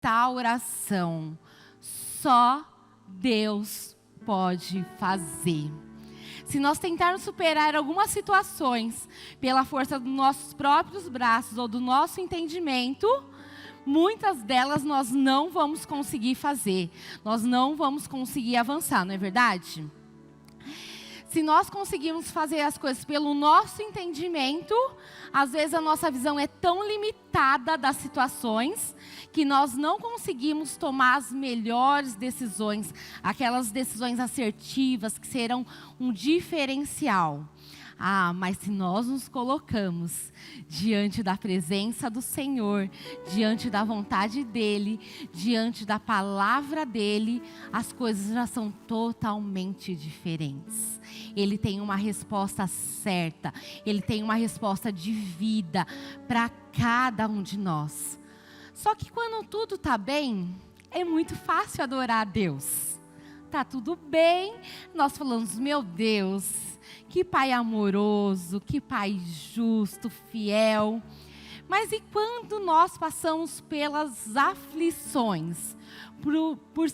restauração. Só Deus pode fazer. Se nós tentarmos superar algumas situações pela força dos nossos próprios braços ou do nosso entendimento, muitas delas nós não vamos conseguir fazer. Nós não vamos conseguir avançar, não é verdade? Se nós conseguirmos fazer as coisas pelo nosso entendimento, às vezes a nossa visão é tão limitada das situações que nós não conseguimos tomar as melhores decisões, aquelas decisões assertivas que serão um diferencial. Mas se nós nos colocamos diante da presença do Senhor, diante da vontade dEle, diante da palavra dEle, as coisas já são totalmente diferentes. Ele tem uma resposta certa, Ele tem uma resposta de vida para cada um de nós. Só que quando tudo está bem, é muito fácil adorar a Deus. Tá tudo bem, nós falamos, meu Deus, que Pai amoroso, que Pai justo, fiel. Mas e quando nós passamos pelas aflições, por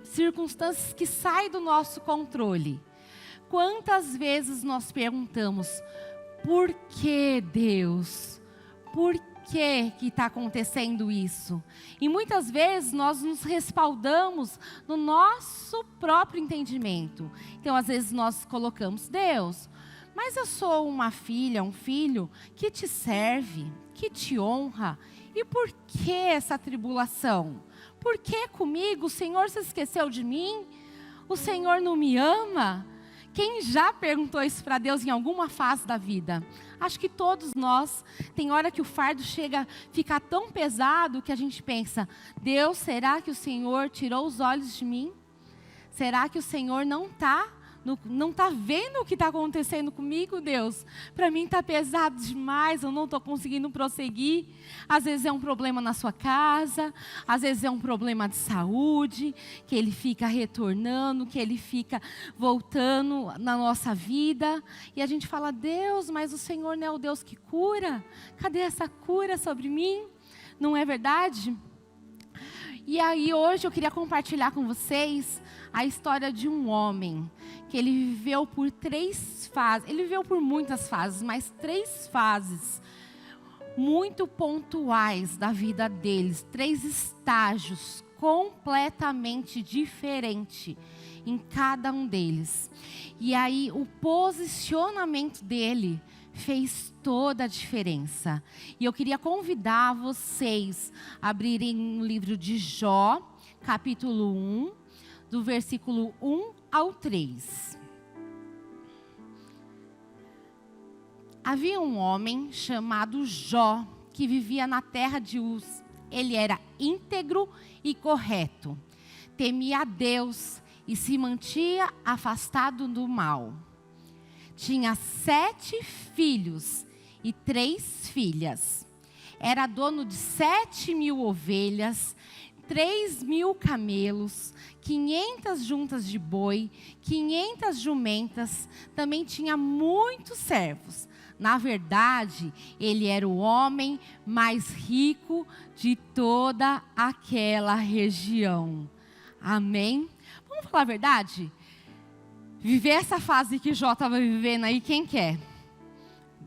circunstâncias que saem do nosso controle? Quantas vezes nós perguntamos, por que Deus? Por que está acontecendo isso? E muitas vezes nós nos respaldamos no nosso próprio entendimento. Então, às vezes nós colocamos, Deus, mas eu sou uma filha, um filho que te serve, que te honra. E por que essa tribulação? Por que comigo? O Senhor se esqueceu de mim? O Senhor não me ama? Quem já perguntou isso para Deus em alguma fase da vida? Acho que todos nós, tem hora que o fardo chega a ficar tão pesado que a gente pensa, Deus, será que o Senhor tirou os olhos de mim? Será que o Senhor não está vendo o que está acontecendo comigo, Deus? Para mim está pesado demais, eu não estou conseguindo prosseguir. Às vezes é um problema na sua casa, às vezes é um problema de saúde, que ele fica retornando, que ele fica voltando na nossa vida. E a gente fala, Deus, mas o Senhor não é o Deus que cura? Cadê essa cura sobre mim? Não é verdade? E aí hoje eu queria compartilhar com vocês a história de um homem que ele viveu por 3 fases. Ele viveu por muitas fases, mas 3 fases muito pontuais da vida deles. 3 estágios completamente diferentes em cada um deles. E aí o posicionamento dele fez toda a diferença. E eu queria convidar vocês a abrirem no livro de Jó, capítulo 1, do versículo 1 ao 3. Havia um homem chamado Jó, que vivia na terra de Uz. Ele era íntegro e correto, temia a Deus e se mantinha afastado do mal. Tinha 7 filhos e 3 filhas. Era dono de 7.000 ovelhas, 3.000 camelos, 500 juntas de boi, 500 jumentas. Também tinha muitos servos. Na verdade, ele era o homem mais rico de toda aquela região. Amém? Vamos falar a verdade? Viver essa fase que Jó estava vivendo aí, quem quer?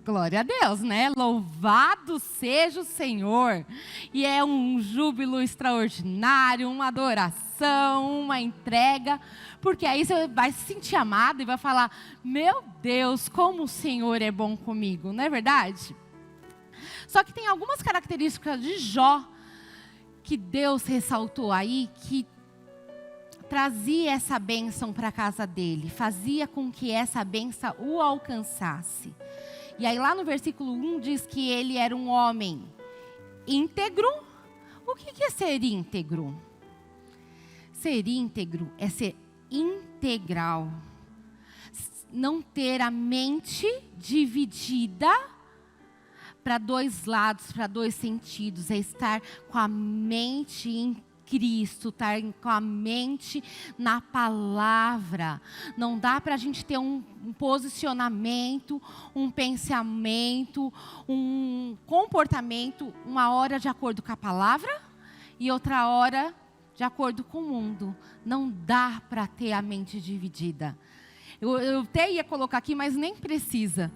Glória a Deus, né? Louvado seja o Senhor. E é um júbilo extraordinário, uma adoração, uma entrega. Porque aí você vai se sentir amado e vai falar, meu Deus, como o Senhor é bom comigo, não é verdade? Só que tem algumas características de Jó que Deus ressaltou aí, que trazia essa bênção para a casa dele, fazia com que essa bênção o alcançasse. E aí lá no versículo 1 diz que ele era um homem íntegro. O que é ser íntegro? Ser íntegro é ser integral. Não ter a mente dividida para 2 lados, para 2 sentidos. É estar com a mente em Cristo, estar com a mente na palavra. Não dá para a gente ter um posicionamento, um pensamento, um comportamento, uma hora de acordo com a palavra e outra hora de acordo com o mundo. Não dá para ter a mente dividida. Eu até ia colocar aqui, mas nem precisa.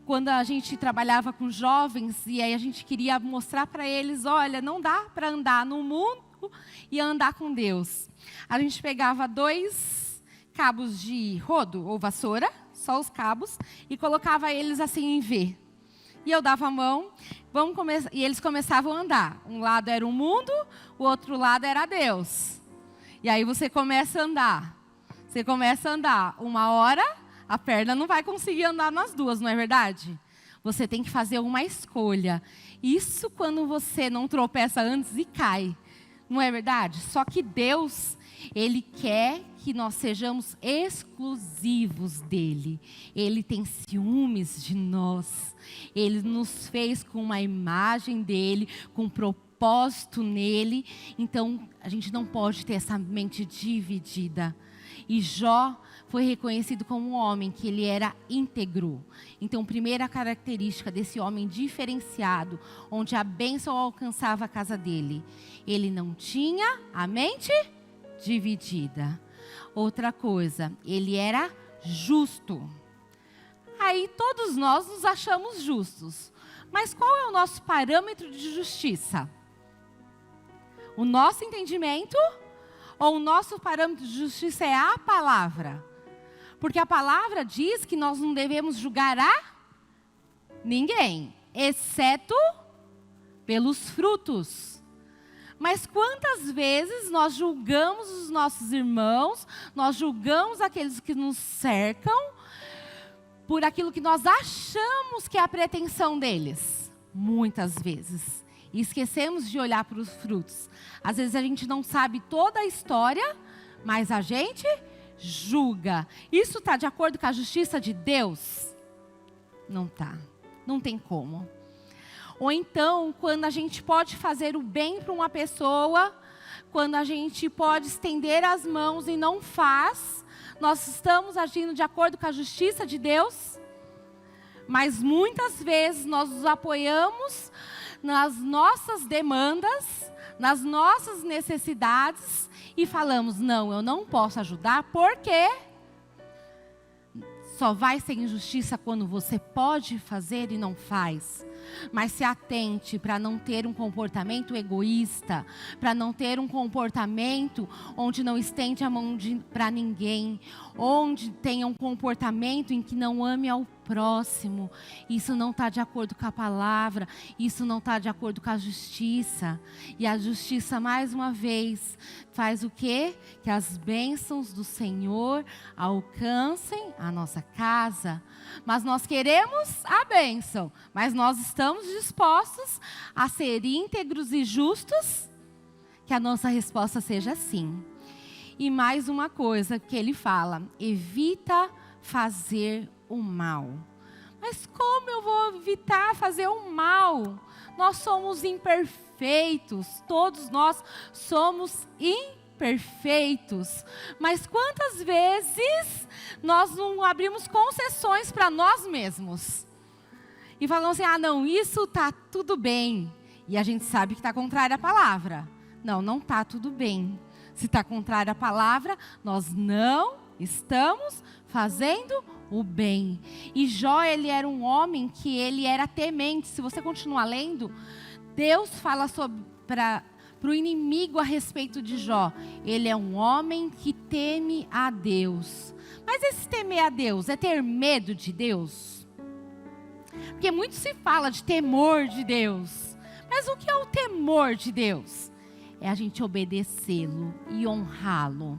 Quando a gente trabalhava com jovens, e aí a gente queria mostrar para eles, olha, não dá para andar no mundo e andar com Deus. A gente pegava 2 cabos de rodo ou vassoura, só os cabos, e colocava eles assim em V. E eu dava a mão, e eles começavam a andar. Um lado era o mundo, o outro lado era Deus. E aí você começa a andar. Você começa a andar. Uma hora, a perna não vai conseguir andar nas duas, não é verdade? Você tem que fazer uma escolha. Isso quando você não tropeça antes e cai. Não é verdade? Só que Deus, Ele quer que nós sejamos exclusivos dEle. Ele tem ciúmes de nós. Ele nos fez com uma imagem dEle, com propósito nele. Então, a gente não pode ter essa mente dividida. E Jó foi reconhecido como um homem que ele era íntegro. Então, primeira característica desse homem diferenciado, onde a bênção alcançava a casa dele, ele não tinha a mente dividida. Outra coisa, ele era justo. Aí todos nós nos achamos justos. Mas qual é o nosso parâmetro de justiça? O nosso entendimento ou o nosso parâmetro de justiça é a palavra? Porque a palavra diz que nós não devemos julgar a ninguém, exceto pelos frutos. Mas quantas vezes nós julgamos os nossos irmãos, nós julgamos aqueles que nos cercam, por aquilo que nós achamos que é a pretensão deles? Muitas vezes. E esquecemos de olhar para os frutos. Às vezes a gente não sabe toda a história, mas a gente julga. Isso está de acordo com a justiça de Deus? Não está. Não tem como. Ou então, quando a gente pode fazer o bem para uma pessoa, quando a gente pode estender as mãos e não faz, nós estamos agindo de acordo com a justiça de Deus? Mas muitas vezes nós nos apoiamos nas nossas demandas, nas nossas necessidades e falamos, não, eu não posso ajudar porque só vai ser injustiça quando você pode fazer e não faz. Mas se atente para não ter um comportamento egoísta, para não ter um comportamento onde não estende a mão para ninguém, onde tenha um comportamento em que não ame ao próximo. Isso não está de acordo com a palavra, isso não está de acordo com a justiça. E a justiça, mais uma vez, faz o quê? Que as bênçãos do Senhor alcancem a nossa casa. Mas nós queremos a bênção, mas nós estamos dispostos a ser íntegros e justos? Que a nossa resposta seja sim. E mais uma coisa que ele fala, evita fazer o mal. Mas como eu vou evitar fazer o mal? Nós somos imperfeitos, todos nós somos imperfeitos. Mas quantas vezes nós não abrimos concessões para nós mesmos? E falamos assim, não, isso está tudo bem. E a gente sabe que está contrário à palavra. Não, não está tudo bem. Se está contrário à palavra, nós não estamos fazendo o bem. E Jó, ele era um homem que ele era temente. Se você continuar lendo, Deus fala para o inimigo a respeito de Jó. Ele é um homem que teme a Deus. Mas esse temer a Deus é ter medo de Deus? Porque muito se fala de temor de Deus. Mas o que é o temor de Deus? É a gente obedecê-lo e honrá-lo.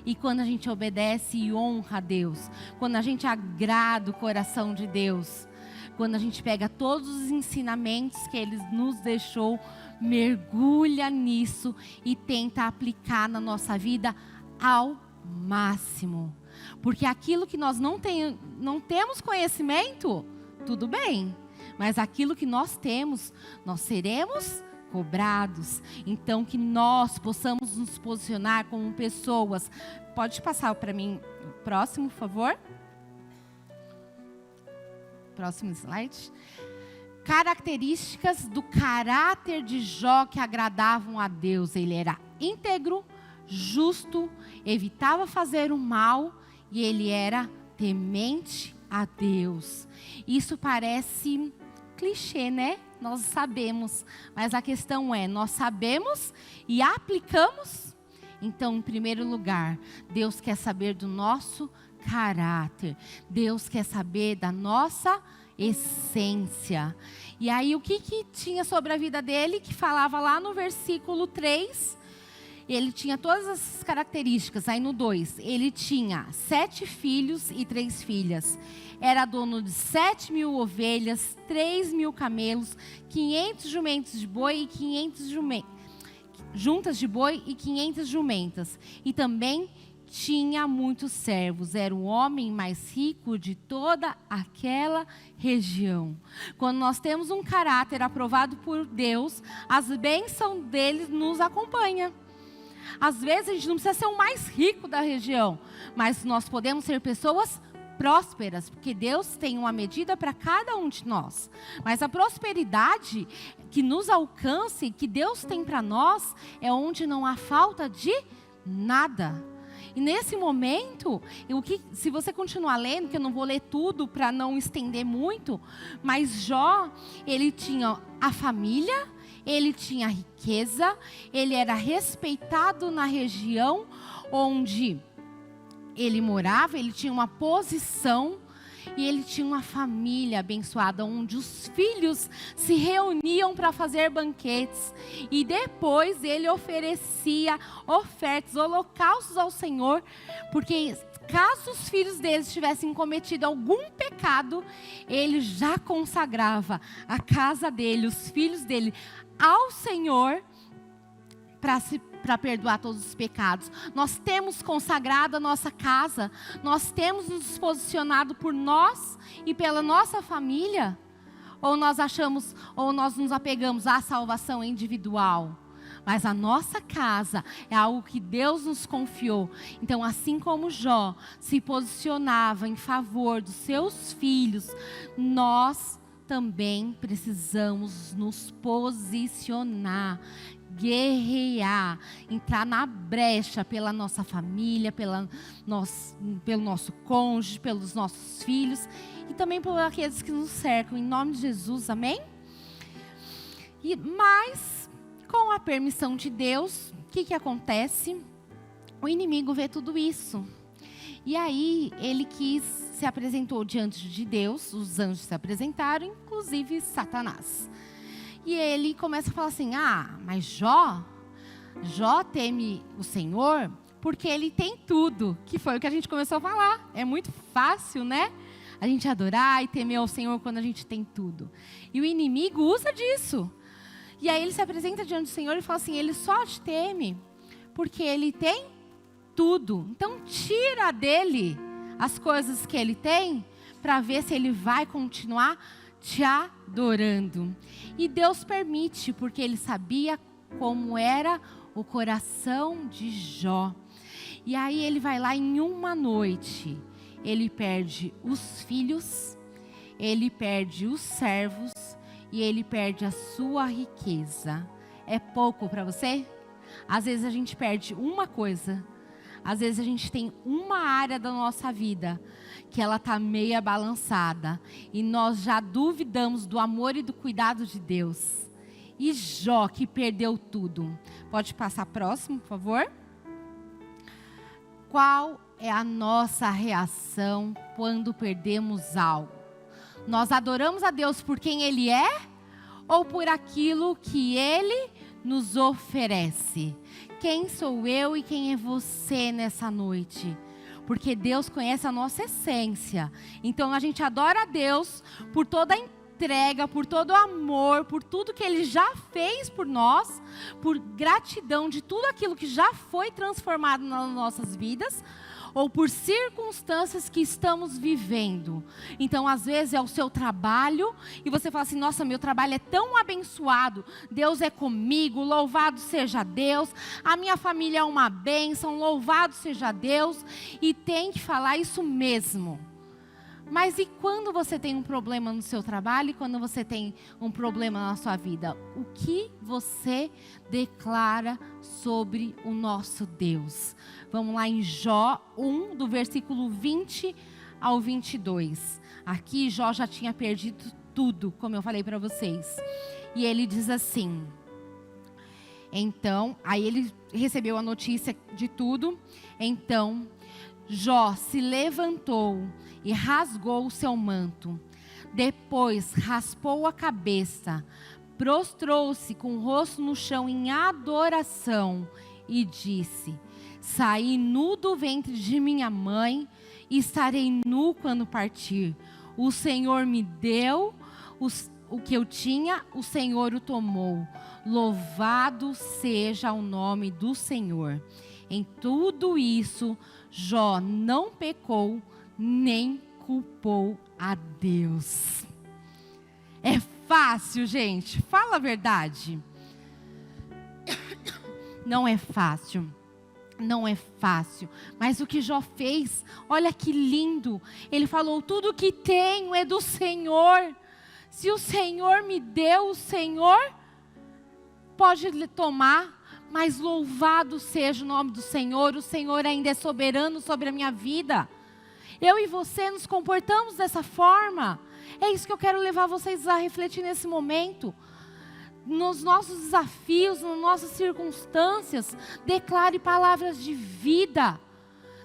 E quando a gente obedece e honra a Deus, quando a gente agrada o coração de Deus, quando a gente pega todos os ensinamentos que Ele nos deixou, mergulha nisso e tenta aplicar na nossa vida ao máximo. Porque aquilo que nós não temos conhecimento, tudo bem. Mas aquilo que nós temos, nós seremos cobrados. Então que nós possamos nos posicionar como pessoas. Pode passar para mim o próximo, por favor? Próximo slide. características do caráter de Jó que agradavam a Deus. Ele era íntegro, justo, evitava fazer o mal e ele era temente a Deus. Isso parece clichê, né? Nós sabemos, mas a questão é, nós sabemos e aplicamos? Então, em primeiro lugar, Deus quer saber do nosso caráter. Deus quer saber da nossa essência. E aí, o que tinha sobre a vida dele, que falava lá no versículo 3, ele tinha todas essas características. Aí no 2, ele tinha 7 filhos e 3 filhas. Era dono de 7.000 ovelhas, 3.000 camelos, 500 jumentos de boi e 500 juntas de boi e 500 jumentas. E também tinha muitos servos. Era o homem mais rico de toda aquela região. Quando nós temos um caráter aprovado por Deus, as bênçãos dele nos acompanham. Às vezes a gente não precisa ser o mais rico da região, mas nós podemos ser pessoas prósperas, porque Deus tem uma medida para cada um de nós. Mas a prosperidade que nos alcance, que Deus tem para nós, é onde não há falta de nada. E nesse momento, se você continuar lendo, que eu não vou ler tudo para não estender muito, mas Jó, ele tinha a família, ele tinha riqueza, ele era respeitado na região onde ele morava, ele tinha uma posição e ele tinha uma família abençoada, onde os filhos se reuniam para fazer banquetes. E depois ele oferecia ofertas, holocaustos ao Senhor, porque caso os filhos deles tivessem cometido algum pecado, ele já consagrava a casa dele, os filhos dele, ao Senhor, para perdoar todos os pecados. Nós temos consagrado a nossa casa, nós temos nos posicionado por nós e pela nossa família, ou nós nos apegamos à salvação individual? Mas a nossa casa é algo que Deus nos confiou. Então, assim como Jó se posicionava em favor dos seus filhos, nós também precisamos nos posicionar, guerrear, entrar na brecha pela nossa família, pelo nosso cônjuge, pelos nossos filhos e também por aqueles que nos cercam, em nome de Jesus, amém? Mas, com a permissão de Deus, o que acontece? O inimigo vê tudo isso. E aí, ele se apresentou diante de Deus, os anjos se apresentaram, inclusive Satanás. E ele começa a falar assim, mas Jó teme o Senhor porque ele tem tudo, que foi o que a gente começou a falar. É muito fácil, né? A gente adorar e temer ao Senhor quando a gente tem tudo. E o inimigo usa disso. E aí ele se apresenta diante do Senhor e fala assim, ele só te teme porque ele tem tudo. Então tira dele as coisas que ele tem para ver se ele vai continuar te adorando. E Deus permite, porque ele sabia como era o coração de Jó. E aí ele vai lá em uma noite, ele perde os filhos, ele perde os servos e ele perde a sua riqueza. É pouco para você? Às vezes a gente perde uma coisa. Às vezes a gente tem uma área da nossa vida que ela está meia balançada e nós já duvidamos do amor e do cuidado de Deus. E Jó, que perdeu tudo. Pode passar próximo, por favor? Qual é a nossa reação quando perdemos algo? Nós adoramos a Deus por quem Ele é ou por aquilo que Ele nos oferece? Quem sou eu e quem é você nessa noite? Porque Deus conhece a nossa essência. Então a gente adora a Deus por toda a entrega, por todo o amor, por tudo que Ele já fez por nós, por gratidão de tudo aquilo que já foi transformado nas nossas vidas, ou por circunstâncias que estamos vivendo. Então, às vezes é o seu trabalho, e você fala assim, nossa, meu trabalho é tão abençoado, Deus é comigo, louvado seja Deus, a minha família é uma bênção, louvado seja Deus, e tem que falar isso mesmo. Mas e quando você tem um problema no seu trabalho e quando você tem um problema na sua vida? O que você declara sobre o nosso Deus? Vamos lá em Jó 1, do versículo 20 ao 22. Aqui Jó já tinha perdido tudo, como eu falei para vocês. E ele diz assim... Então, aí ele recebeu a notícia de tudo. Então, Jó se levantou e rasgou o seu manto. Depois, raspou a cabeça, prostrou-se com o rosto no chão em adoração e disse: saí nu do ventre de minha mãe e estarei nu quando partir. O Senhor me deu o que eu tinha, o Senhor o tomou. Louvado seja o nome do Senhor. Em tudo isso, Jó não pecou, nem culpou a Deus. É fácil, gente? Fala a verdade. Não é fácil. Não é fácil. Mas o que Jó fez, olha que lindo. Ele falou: tudo que tenho é do Senhor. Se o Senhor me deu, o Senhor pode tomar, mas louvado seja o nome do Senhor. O Senhor ainda é soberano sobre a minha vida. Eu e você nos comportamos dessa forma. É isso que eu quero levar vocês a refletir nesse momento. Nos nossos desafios, nas nossas circunstâncias, declare palavras de vida.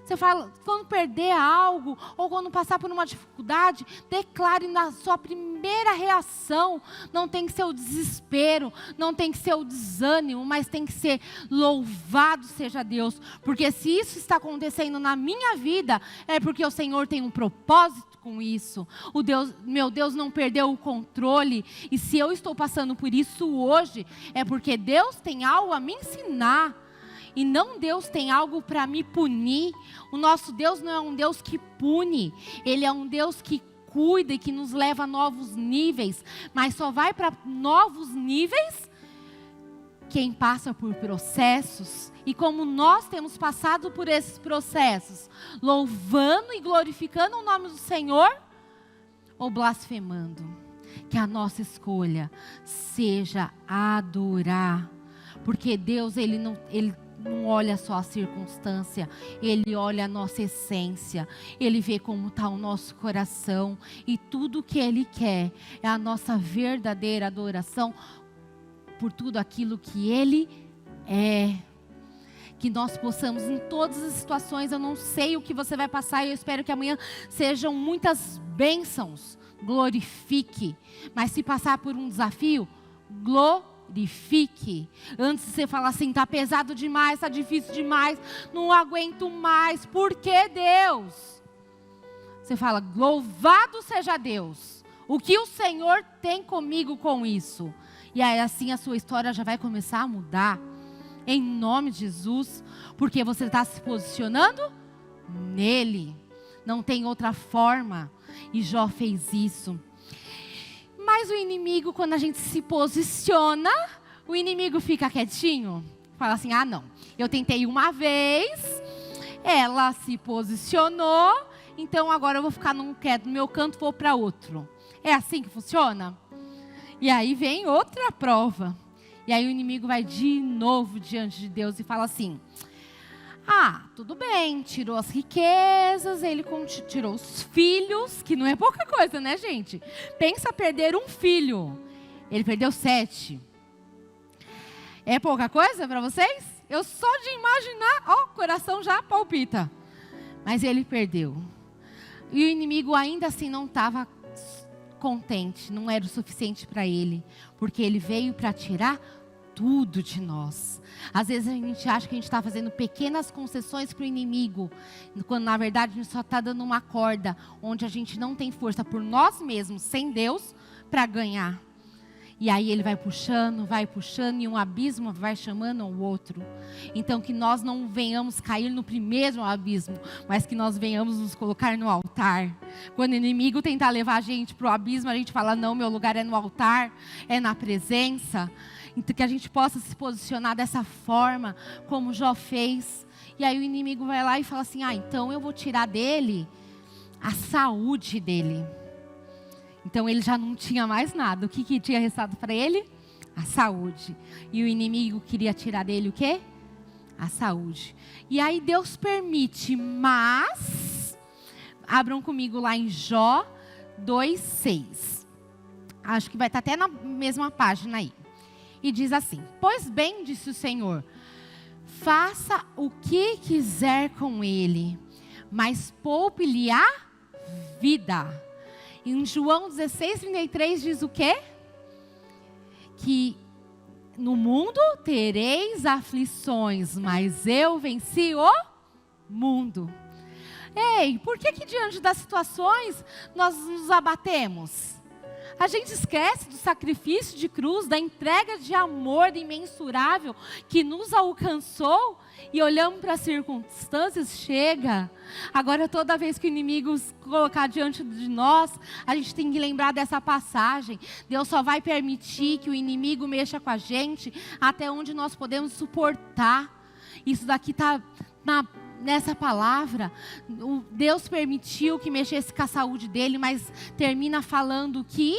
Você fala, quando perder algo, ou quando passar por uma dificuldade, declare na sua primeira reação. Não tem que ser o desespero, não tem que ser o desânimo, mas tem que ser louvado seja Deus. Porque se isso está acontecendo na minha vida, é porque o Senhor tem um propósito com isso. Meu Deus não perdeu o controle. E se eu estou passando por isso hoje, é porque Deus tem algo a me ensinar. E não Deus tem algo para me punir. O nosso Deus não é um Deus que pune. Ele é um Deus que cuida e que nos leva a novos níveis. Mas só vai para novos níveis quem passa por processos. E como nós temos passado por esses processos, louvando e glorificando o nome do Senhor, ou blasfemando. Que a nossa escolha seja adorar. Porque Deus, Ele não olha só a circunstância, Ele olha a nossa essência, Ele vê como está o nosso coração, e tudo que Ele quer é a nossa verdadeira adoração por tudo aquilo que Ele é. Que nós possamos em todas as situações, eu não sei o que você vai passar, e eu espero que amanhã sejam muitas bênçãos, glorifique, mas se passar por um desafio, glorifique. Antes de você falar assim, está pesado demais, está difícil demais, não aguento mais, por que Deus? Você fala, louvado seja Deus, o que o Senhor tem comigo com isso? E aí assim a sua história já vai começar a mudar, em nome de Jesus, porque você está se posicionando nele, não tem outra forma, e Jó fez isso. Mas o inimigo, quando a gente se posiciona, o inimigo fica quietinho. Fala assim, ah não, eu tentei uma vez, ela se posicionou, então agora eu vou ficar no meu canto, vou para outro. É assim que funciona? E aí vem outra prova. E aí o inimigo vai de novo diante de Deus e fala assim, ah, tudo bem, tirou as riquezas, ele tirou os filhos, que não é pouca coisa, né, gente? Pensa perder um filho. Ele perdeu 7. É pouca coisa para vocês? Eu só de imaginar, ó, o coração já palpita. Mas ele perdeu. E o inimigo ainda assim não estava contente, não era o suficiente para ele, porque ele veio para tirar tudo de nós. Às vezes a gente acha que a gente está fazendo pequenas concessões para o inimigo, quando na verdade a gente só está dando uma corda, onde a gente não tem força por nós mesmos, sem Deus, para ganhar. E aí ele vai puxando, e um abismo vai chamando ao outro. Então que nós não venhamos cair no primeiro abismo, mas que nós venhamos nos colocar no altar. Quando o inimigo tentar levar a gente para o abismo, a gente fala, não, meu lugar é no altar, é na presença. Então que a gente possa se posicionar dessa forma, como Jó fez. E aí o inimigo vai lá e fala assim, ah, então eu vou tirar dele a saúde dele. Então ele já não tinha mais nada. O que tinha restado para ele? A saúde. E o inimigo queria tirar dele o quê? A saúde. E aí Deus permite, mas... Abram comigo lá em Jó 2:6. Acho que vai estar até na mesma página aí. E diz assim: pois bem, disse o Senhor, faça o que quiser com ele, mas poupe-lhe a vida. Em João 16:33 diz o quê? Que no mundo tereis aflições, mas eu venci o mundo. Ei, por que diante das situações nós nos abatemos? A gente esquece do sacrifício de cruz, da entrega de amor imensurável que nos alcançou e olhamos para as circunstâncias, chega. Agora toda vez que o inimigo se colocar diante de nós, a gente tem que lembrar dessa passagem. Deus só vai permitir que o inimigo mexa com a gente até onde nós podemos suportar. Isso daqui está nessa palavra. Deus permitiu que mexesse com a saúde dele, mas termina falando que,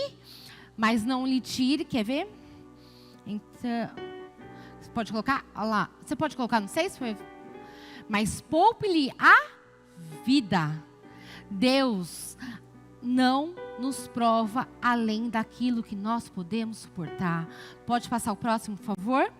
mas não lhe tire, quer ver? Então, você pode colocar, olha lá, você pode colocar, não sei se foi, mas poupe-lhe a vida. Deus não nos prova além daquilo que nós podemos suportar. Pode passar o próximo, por favor?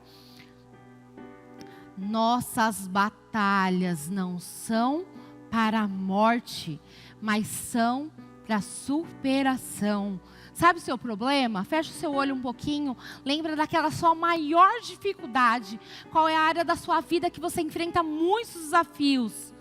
Nossas batalhas não são para a morte, mas são para a superação. Sabe o seu problema? Fecha o seu olho um pouquinho. Lembra daquela sua maior dificuldade. Qual é a área da sua vida que você enfrenta muitos desafios?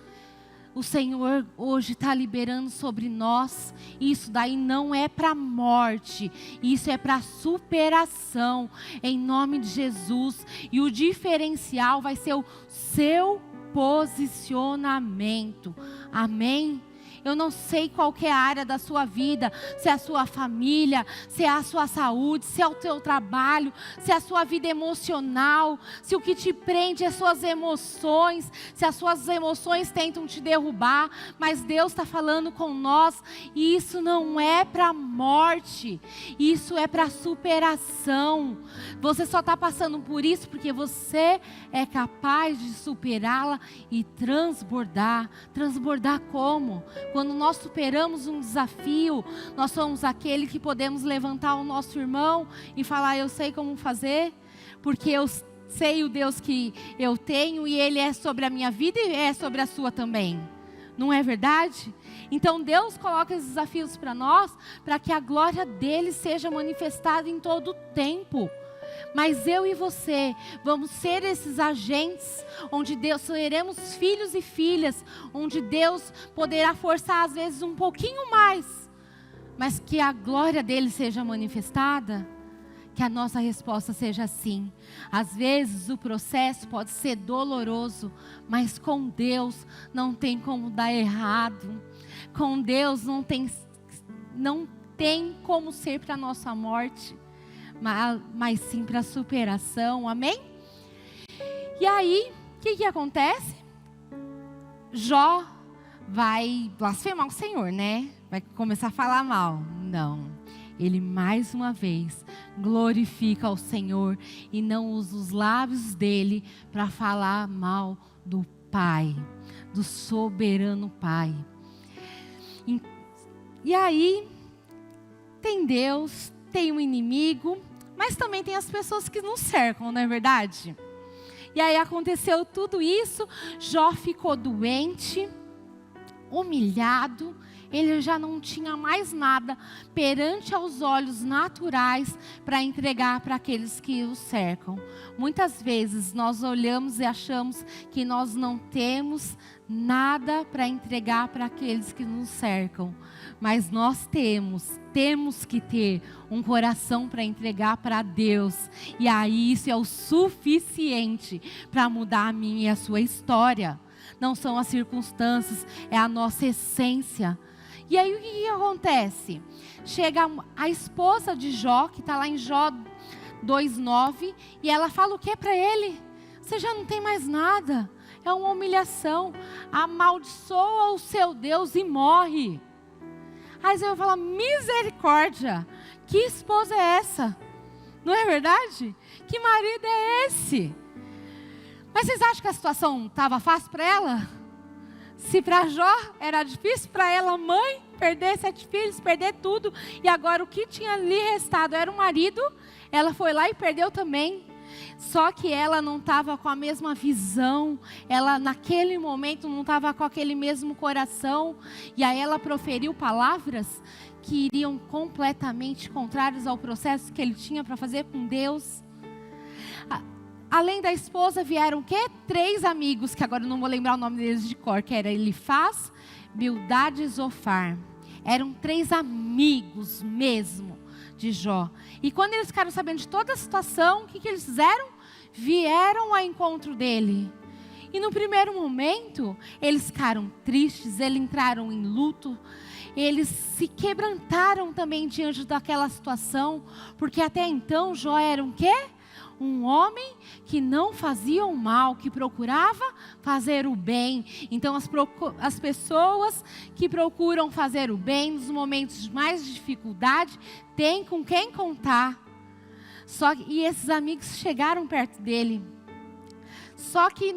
O Senhor hoje está liberando sobre nós. Isso daí não é para a morte. Isso é para a superação. Em nome de Jesus. E o diferencial vai ser o seu posicionamento. Amém? Eu não sei qual que é a área da sua vida, se é a sua família, se é a sua saúde, se é o teu trabalho, se é a sua vida emocional, se o que te prende é suas emoções, se as suas emoções tentam te derrubar, mas Deus está falando com nós e isso não é para a morte, isso é para a superação. Você só está passando por isso porque você é capaz de superá-la e transbordar. Transbordar como? Quando nós superamos um desafio, nós somos aquele que podemos levantar o nosso irmão e falar: eu sei como fazer, porque eu sei o Deus que eu tenho e Ele é sobre a minha vida e é sobre a sua também. Não é verdade? Então Deus coloca esses desafios para nós, para que a glória dEle seja manifestada em todo o tempo. Mas eu e você vamos ser esses agentes, onde Deus seremos filhos e filhas, onde Deus poderá forçar às vezes um pouquinho mais, mas que a glória dele seja manifestada. Que a nossa resposta seja sim. Às vezes o processo pode ser doloroso, mas com Deus não tem como dar errado. Com Deus não tem como ser para a nossa morte. Mas sim para a superação, amém? E aí, o que acontece? Jó vai blasfemar o Senhor, né? Vai começar a falar mal. Não, ele mais uma vez glorifica ao Senhor e não usa os lábios dele para falar mal do Pai, do soberano Pai. E aí, tem Deus, tem um inimigo, mas também tem as pessoas que nos cercam, não é verdade? E aí aconteceu tudo isso, Jó ficou doente, humilhado, ele já não tinha mais nada perante aos olhos naturais para entregar para aqueles que o cercam. Muitas vezes nós olhamos e achamos que nós não temos nada para entregar para aqueles que nos cercam. Mas nós temos que ter um coração para entregar para Deus. E aí isso é o suficiente para mudar a minha e a sua história. Não são as circunstâncias, é a nossa essência. E aí o que acontece? Chega a esposa de Jó, que está lá em Jó 2:9, e ela fala o que para ele? Você já não tem mais nada, é uma humilhação, amaldiçoa o seu Deus e morre. Aí você vai falar, misericórdia, que esposa é essa? Não é verdade? Que marido é esse? Mas vocês acham que a situação estava fácil para ela? Se para Jó era difícil, para ela, mãe, perder 7 filhos, perder tudo, e agora o que tinha lhe restado era o marido, ela foi lá e perdeu também. Só que ela não estava com a mesma visão, ela naquele momento não estava com aquele mesmo coração, e aí ela proferiu palavras que iriam completamente contrárias ao processo que ele tinha para fazer com Deus. Além da esposa vieram o quê? 3 amigos, que agora eu não vou lembrar o nome deles de cor, que era Elifaz, Bildade e Zofar. Eram 3 amigos mesmo de Jó. E quando eles ficaram sabendo de toda a situação, o que eles fizeram? Vieram ao encontro dele. E no primeiro momento, eles ficaram tristes, eles entraram em luto, eles se quebrantaram também diante daquela situação, porque até então Jó era um quê? Um homem que não fazia o mal, que procurava fazer o bem. Então as pessoas que procuram fazer o bem nos momentos de mais dificuldade, têm com quem contar. E esses amigos chegaram perto dele. Só que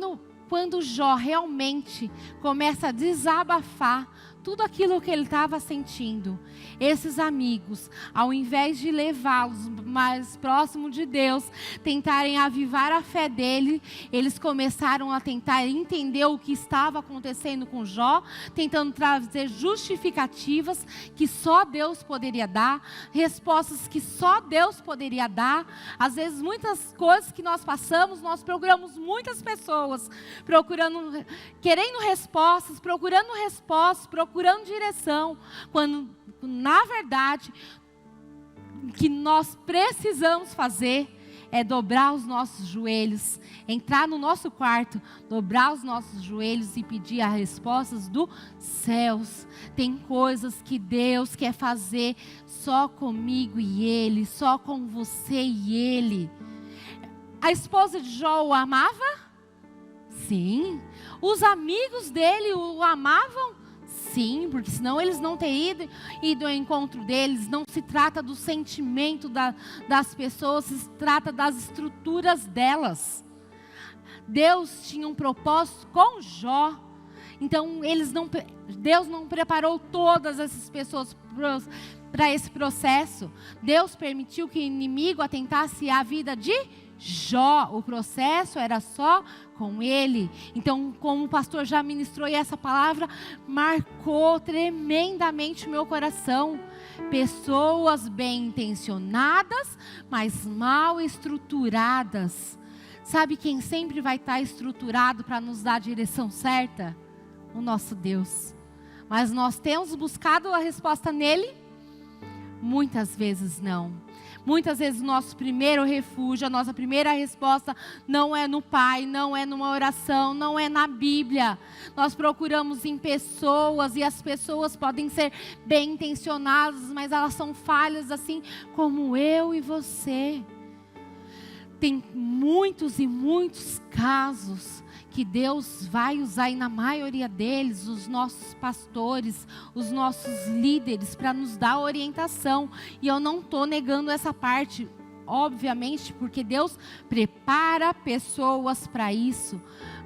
quando Jó realmente começa a desabafar tudo aquilo que ele estava sentindo, esses amigos, ao invés de levá-los mais próximo de Deus, tentarem avivar a fé dele, eles começaram a tentar entender o que estava acontecendo com Jó, tentando trazer justificativas que só Deus poderia dar, respostas que só Deus poderia dar. Às vezes muitas coisas que nós passamos, nós procuramos muitas pessoas, querendo respostas, procurando direção, quando na verdade o que nós precisamos fazer é dobrar os nossos joelhos, entrar no nosso quarto, dobrar os nossos joelhos e pedir as respostas dos céus. Tem coisas que Deus quer fazer só comigo e Ele, só com você e Ele. A esposa de Jó o amava? Sim. Os amigos dele o amavam? Sim, porque senão eles não teriam ido ao encontro deles. Não se trata do sentimento das pessoas, se trata das estruturas delas. Deus tinha um propósito com Jó. Então Deus não preparou todas essas pessoas para esse processo. Deus permitiu que o inimigo atentasse a vida de Jó. O processo era só com ele. Então, como o pastor já ministrou, e essa palavra marcou tremendamente o meu coração. Pessoas bem intencionadas, mas mal estruturadas. Sabe quem sempre vai estar estruturado para nos dar a direção certa? O nosso Deus. Mas nós temos buscado a resposta nele? Muitas vezes não. Muitas vezes o nosso primeiro refúgio, a nossa primeira resposta não é no Pai, não é numa oração, não é na Bíblia. Nós procuramos em pessoas, e as pessoas podem ser bem intencionadas, mas elas são falhas assim como eu e você. Tem muitos e muitos casos que Deus vai usar, e na maioria deles, os nossos pastores, os nossos líderes, para nos dar orientação. E eu não estou negando essa parte, obviamente, porque Deus prepara pessoas para isso.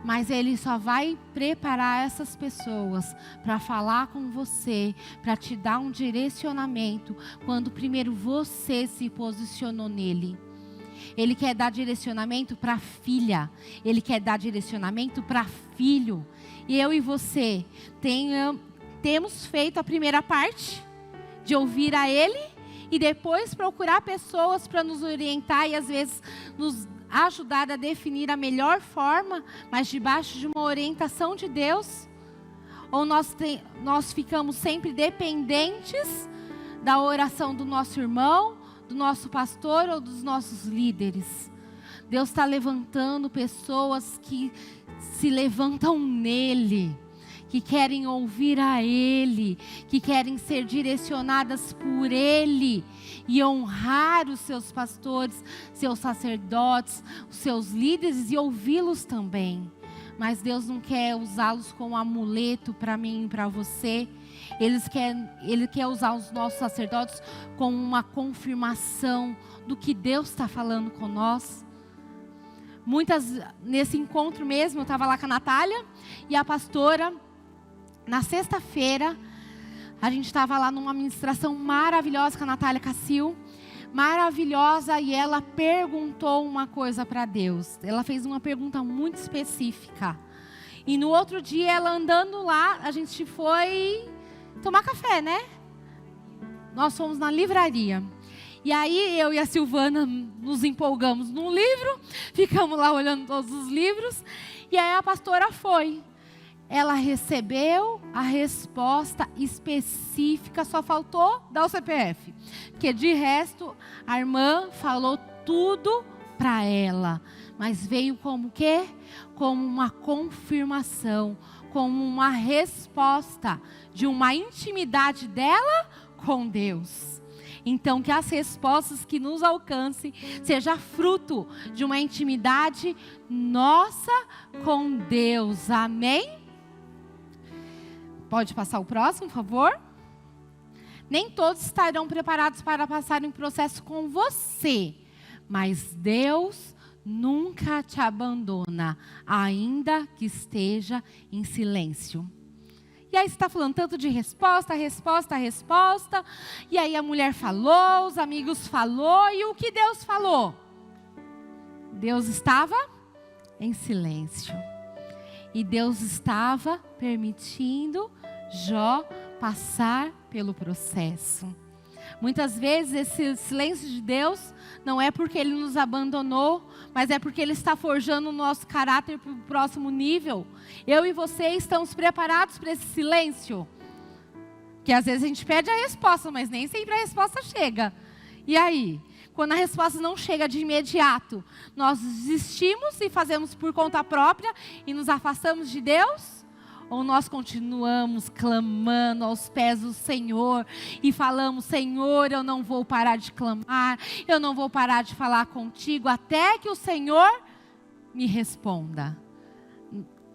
Mas Ele só vai preparar essas pessoas para falar com você, para te dar um direcionamento, quando primeiro você se posicionou nele. Ele quer dar direcionamento para filha. Ele quer dar direcionamento para filho. E eu e você temos feito a primeira parte de ouvir a Ele e depois procurar pessoas para nos orientar e às vezes nos ajudar a definir a melhor forma, mas debaixo de uma orientação de Deus. Ou nós ficamos sempre dependentes da oração do nosso irmão, do nosso pastor ou dos nossos líderes. Deus está levantando pessoas que se levantam nele, que querem ouvir a Ele, que querem ser direcionadas por Ele e honrar os seus pastores, seus sacerdotes, os seus líderes e ouvi-los também. mas Deus não quer usá-los como amuleto para mim e para você. Ele quer usar os nossos sacerdotes como uma confirmação do que Deus está falando com nós. Nesse encontro mesmo, eu estava lá com a Natália e a pastora, na sexta-feira, a gente estava lá numa ministração maravilhosa com a Natália Cassil, maravilhosa, e ela perguntou uma coisa para Deus. Ela fez uma pergunta muito específica. E no outro dia, ela andando lá, a gente foi tomar café, né? Nós fomos na livraria. E aí eu e a Silvana nos empolgamos num livro, ficamos lá olhando todos os livros, e aí a pastora foi. Ela recebeu a resposta específica, só faltou dar o CPF. Porque de resto, a irmã falou tudo para ela. Mas veio como o quê? Como uma confirmação, como uma resposta de uma intimidade dela com Deus. Então, que as respostas que nos alcancem seja fruto de uma intimidade nossa com Deus. Amém? Pode passar o próximo, por favor? Nem todos estarão preparados para passar em processo com você, mas Deus nunca te abandona, ainda que esteja em silêncio. E aí você está falando tanto de resposta, e aí a mulher falou, os amigos falou, e o que Deus falou? Deus estava em silêncio. E Deus estava permitindo Jó passar pelo processo. Muitas vezes esse silêncio de Deus não é porque Ele nos abandonou, mas é porque Ele está forjando o nosso caráter para o próximo nível. Eu e você estamos preparados para esse silêncio? Que às vezes a gente pede a resposta, mas nem sempre a resposta chega. E aí? Quando a resposta não chega de imediato, nós desistimos e fazemos por conta própria e nos afastamos de Deus? Ou nós continuamos clamando aos pés do Senhor e falamos: Senhor, eu não vou parar de clamar, eu não vou parar de falar contigo até que o Senhor me responda.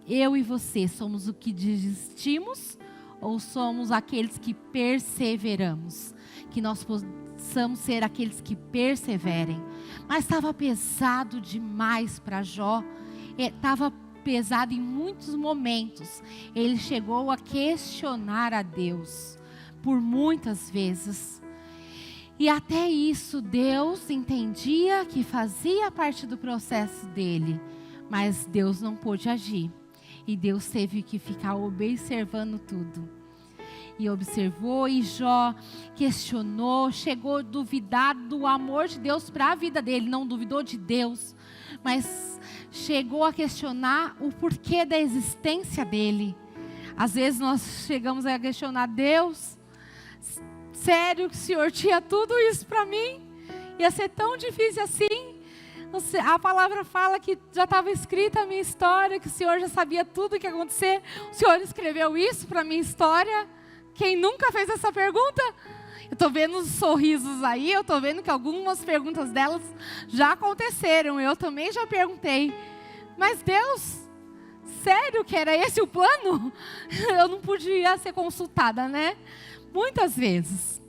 Eu e você somos o que desistimos ou somos aqueles que perseveramos? Que nós possamos ser aqueles que perseverem. Mas estava pesado demais para Jó. Estava pesado em muitos momentos. Ele chegou a questionar a Deus por muitas vezes. E até isso Deus entendia que fazia parte do processo dele. Mas Deus não pôde agir. E Deus teve que ficar observando tudo. E observou, e Jó questionou, chegou a duvidar do amor de Deus para a vida dele. Não duvidou de Deus, mas chegou a questionar o porquê da existência dele. Às vezes nós chegamos a questionar: Deus, sério que o Senhor tinha tudo isso para mim? Ia ser tão difícil assim? A palavra fala que já estava escrita a minha história, que o Senhor já sabia tudo o que ia acontecer. O Senhor escreveu isso para a minha história? Quem nunca fez essa pergunta? Eu estou vendo os sorrisos aí, eu estou vendo que algumas perguntas delas já aconteceram. Eu também já perguntei. Mas Deus, sério que era esse o plano? Eu não podia ser consultada, né? Muitas vezes.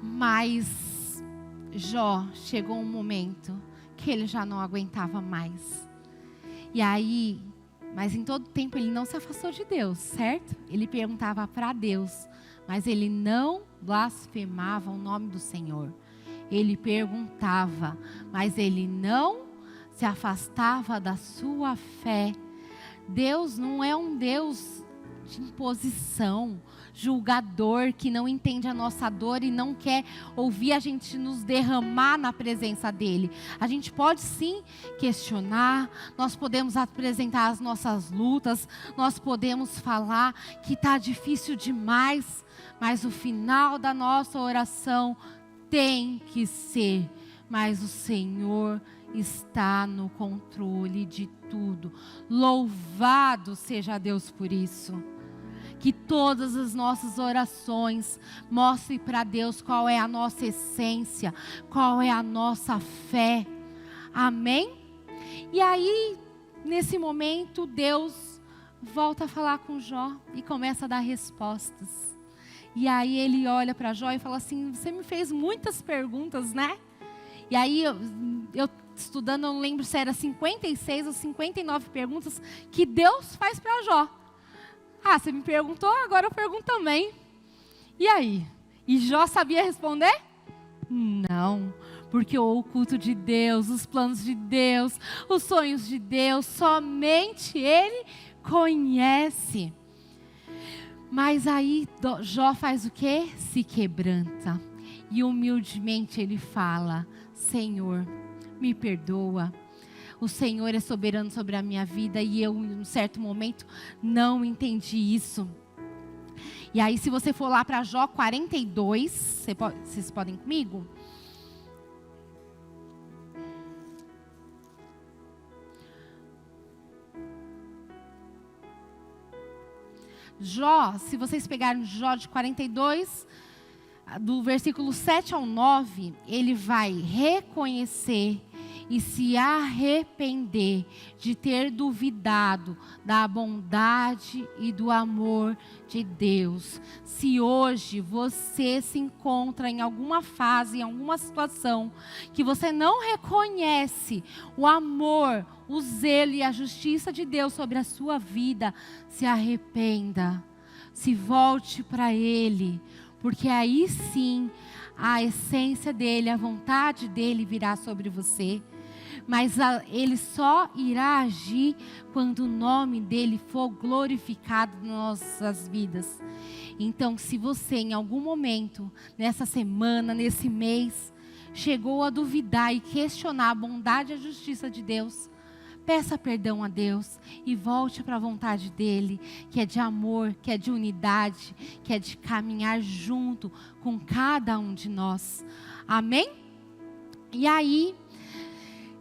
Mas Jó chegou um momento que ele já não aguentava mais. E aí, mas em todo tempo ele não se afastou de Deus, certo? Ele perguntava para Deus, mas ele não blasfemava o nome do Senhor. Ele perguntava, mas ele não se afastava da sua fé. Deus não é um Deus de imposição, julgador, que não entende a nossa dor e não quer ouvir a gente nos derramar na presença dele. A gente pode sim questionar, nós podemos apresentar as nossas lutas, nós podemos falar que está difícil demais, mas o final da nossa oração tem que ser: mas o Senhor está no controle de tudo. Louvado seja Deus por isso. Que todas as nossas orações mostrem para Deus qual é a nossa essência, qual é a nossa fé. Amém? E aí, nesse momento, Deus volta a falar com Jó e começa a dar respostas. E aí ele olha para Jó e fala assim: você me fez muitas perguntas, né? E aí eu estudando, eu não lembro se era 56 ou 59 perguntas que Deus faz para Jó. Você me perguntou, agora eu pergunto também. E aí? E Jó sabia responder? Não, porque o oculto de Deus, os planos de Deus, os sonhos de Deus, somente Ele conhece. Mas aí Jó faz o quê? Se quebranta. E humildemente ele fala: Senhor, me perdoa. O Senhor é soberano sobre a minha vida e eu, em um certo momento, não entendi isso. E aí, se você for lá para Jó 42, vocês podem ir comigo? Jó, se vocês pegarem Jó de 42, do versículo 7 ao 9, ele vai reconhecer e se arrepender de ter duvidado da bondade e do amor de Deus. Se hoje você se encontra em alguma fase, em alguma situação, que você não reconhece o amor, o zelo e a justiça de Deus sobre a sua vida, se arrependa, se volte para Ele, porque aí sim a essência dEle, a vontade dEle virá sobre você. Mas Ele só irá agir quando o nome dEle for glorificado nas nossas vidas. Então, se você em algum momento, nessa semana, nesse mês, chegou a duvidar e questionar a bondade e a justiça de Deus, peça perdão a Deus e volte para a vontade dEle, que é de amor, que é de unidade, que é de caminhar junto com cada um de nós. Amém? E aí,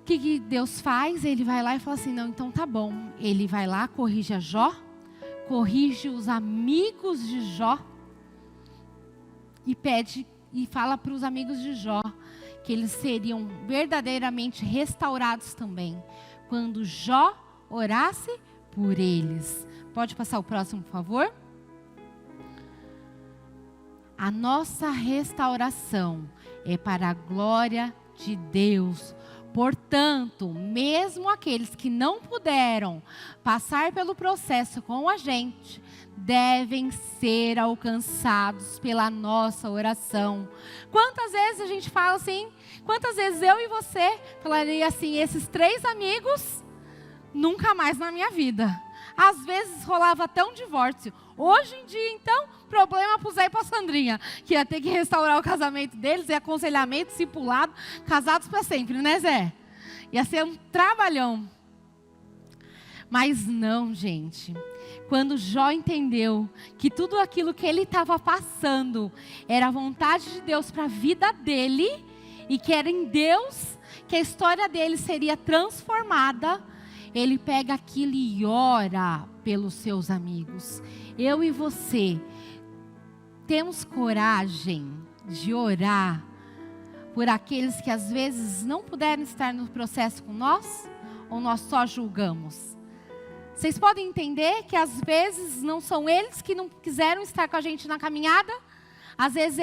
o que Deus faz? Ele vai lá e fala assim: não, então tá bom. Ele vai lá, corrige a Jó, corrige os amigos de Jó e pede e fala para os amigos de Jó que eles seriam verdadeiramente restaurados também quando Jó orasse por eles. Pode passar o próximo, por favor? A nossa restauração é para a glória de Deus. Portanto, mesmo aqueles que não puderam passar pelo processo com a gente, devem ser alcançados pela nossa oração. Quantas vezes a gente fala assim? Quantas vezes eu e você falaria assim: esses 3 amigos, nunca mais na minha vida. Às vezes rolava até um divórcio. Hoje em dia, então, problema para o Zé e para a Sandrinha, que ia ter que restaurar o casamento deles, e aconselhamento, discipulado, casados para sempre, né, Zé? Ia ser um trabalhão. Mas não, gente. Quando Jó entendeu que tudo aquilo que ele estava passando era a vontade de Deus para a vida dele, e que era em Deus que a história dele seria transformada, ele pega aquilo e ora pelos seus amigos. Eu e você temos coragem de orar por aqueles que às vezes não puderam estar no processo com nós? Ou nós só julgamos? Vocês podem entender que às vezes não são eles que não quiseram estar com a gente na caminhada? Às vezes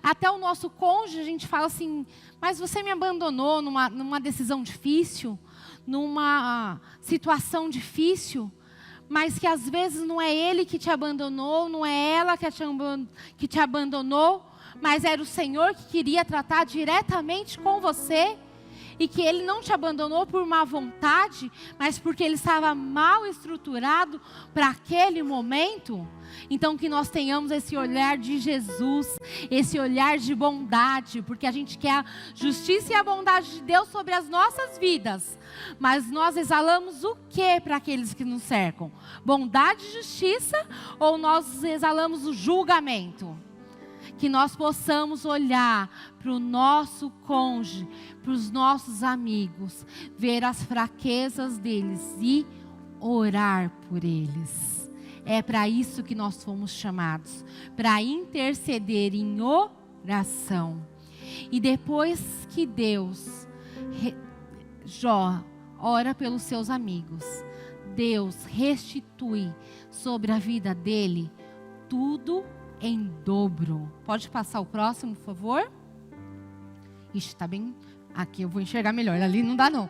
até o nosso cônjuge, a gente fala assim: mas você me abandonou numa decisão difícil, numa situação difícil, mas que às vezes não é ele que te abandonou, não é ela que te abandonou, mas era o Senhor que queria tratar diretamente com você, e que Ele não te abandonou por má vontade, mas porque Ele estava mal estruturado para aquele momento. Então que nós tenhamos esse olhar de Jesus, esse olhar de bondade, porque a gente quer a justiça e a bondade de Deus sobre as nossas vidas. Mas nós exalamos o que para aqueles que nos cercam? Bondade e justiça, ou nós exalamos o julgamento? Que nós possamos olhar para o nosso cônjuge, para os nossos amigos, ver as fraquezas deles e orar por eles. É para isso que nós fomos chamados, para interceder em oração. E depois que Jó ora pelos seus amigos. Deus restitui sobre a vida dele tudo em dobro. Pode passar o próximo, por favor? Ixi, tá bem... Aqui eu vou enxergar melhor, ali não dá não.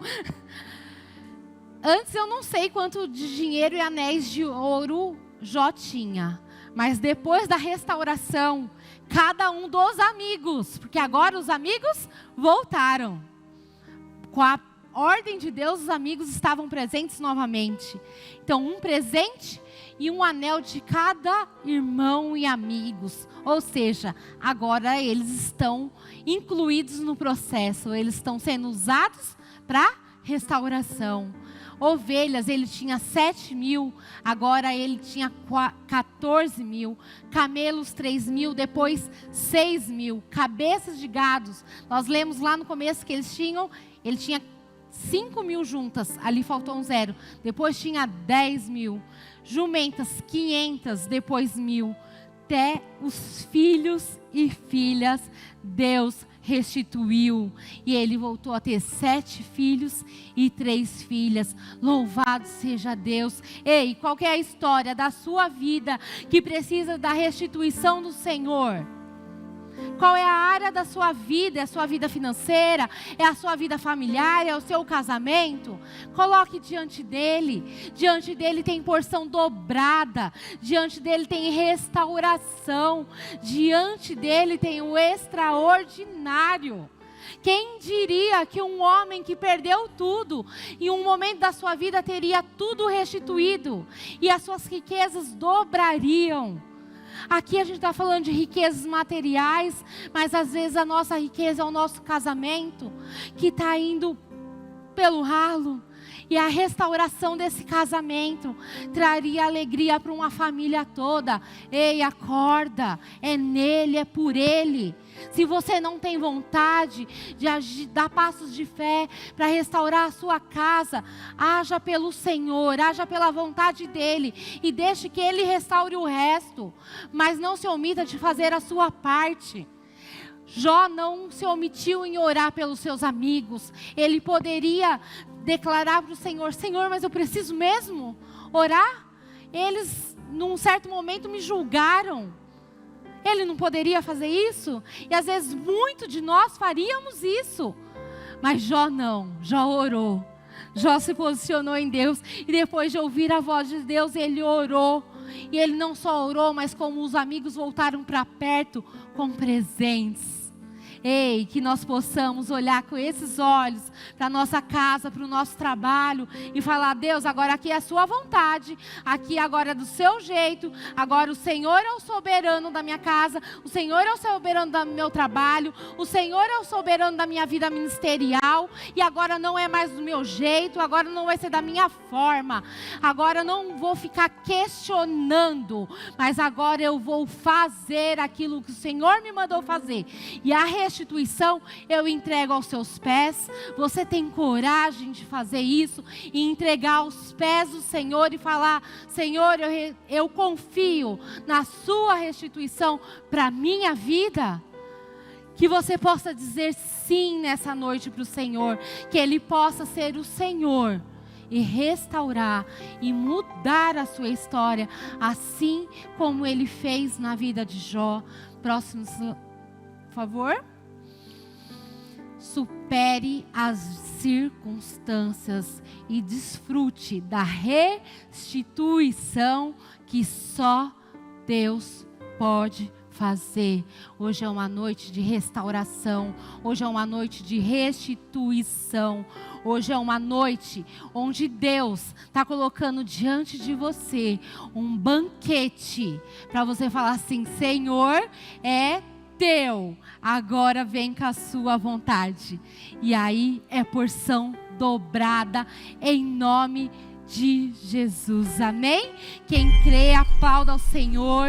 Antes eu não sei quanto de dinheiro e anéis de ouro Jó tinha. Mas depois da restauração, cada um dos amigos, porque agora os amigos voltaram. Com a ordem de Deus, os amigos estavam presentes novamente. Então, um presente e um anel de cada irmão e amigos. Ou seja, agora eles estão incluídos no processo. Eles estão sendo usados para restauração. Ovelhas, ele tinha 7.000, agora ele tinha 14.000. Camelos, 3.000, depois 6.000. Cabeças de gados, nós lemos lá no começo que ele tinha 5.000 juntas, ali faltou um 0. Depois tinha 10.000. Jumentas, 500, depois 1.000. Até os filhos e filhas, Deus restituiu. E ele voltou a ter 7 filhos e 3 filhas. Louvado seja Deus. Ei, qual que é a história da sua vida que precisa da restituição do Senhor? Qual é a área da sua vida? É a sua vida financeira? É a sua vida familiar? É o seu casamento? Coloque diante dele. Diante dele tem porção dobrada. Diante dele tem restauração. Diante dele tem o extraordinário. Quem diria que um homem que perdeu tudo, em um momento da sua vida teria tudo restituído e as suas riquezas dobrariam? Aqui a gente está falando de riquezas materiais, mas às vezes a nossa riqueza é o nosso casamento, que está indo pelo ralo. E a restauração desse casamento traria alegria para uma família toda. Ei, acorda, é nele, é por ele. Se você não tem vontade de dar passos de fé para restaurar a sua casa, haja pelo Senhor, haja pela vontade dEle e deixe que Ele restaure o resto. Mas não se omita de fazer a sua parte. Jó não se omitiu em orar pelos seus amigos. Ele poderia declarar para o Senhor: Senhor, mas eu preciso mesmo orar? Eles, num certo momento, me julgaram. Ele não poderia fazer isso? E às vezes muito de nós faríamos isso. Mas Jó não, Jó orou. Jó se posicionou em Deus. E depois de ouvir a voz de Deus, ele orou. E ele não só orou, mas como os amigos voltaram para perto com presentes. Ei, que nós possamos olhar com esses olhos para a nossa casa, para o nosso trabalho e falar: Deus, agora aqui é a sua vontade, aqui agora é do seu jeito, agora o Senhor é o soberano da minha casa, o Senhor é o soberano do meu trabalho, o Senhor é o soberano da minha vida ministerial e agora não é mais do meu jeito, agora não vai ser da minha forma, agora não vou ficar questionando, mas agora eu vou fazer aquilo que o Senhor me mandou fazer. E a restituição eu entrego aos seus pés. Você tem coragem de fazer isso e entregar aos pés do Senhor e falar: Senhor, eu confio na sua restituição para a minha vida? Que você possa dizer sim nessa noite para o Senhor, que Ele possa ser o Senhor e restaurar e mudar a sua história, assim como Ele fez na vida de Jó. Próximo, por favor. Supere as circunstâncias e desfrute da restituição que só Deus pode fazer. Hoje é uma noite de restauração, hoje é uma noite de restituição, hoje é uma noite onde Deus está colocando diante de você um banquete para você falar assim: Senhor, é teu, agora vem com a sua vontade. E aí é porção dobrada em nome de Jesus, amém? Quem crê, aplauda ao Senhor.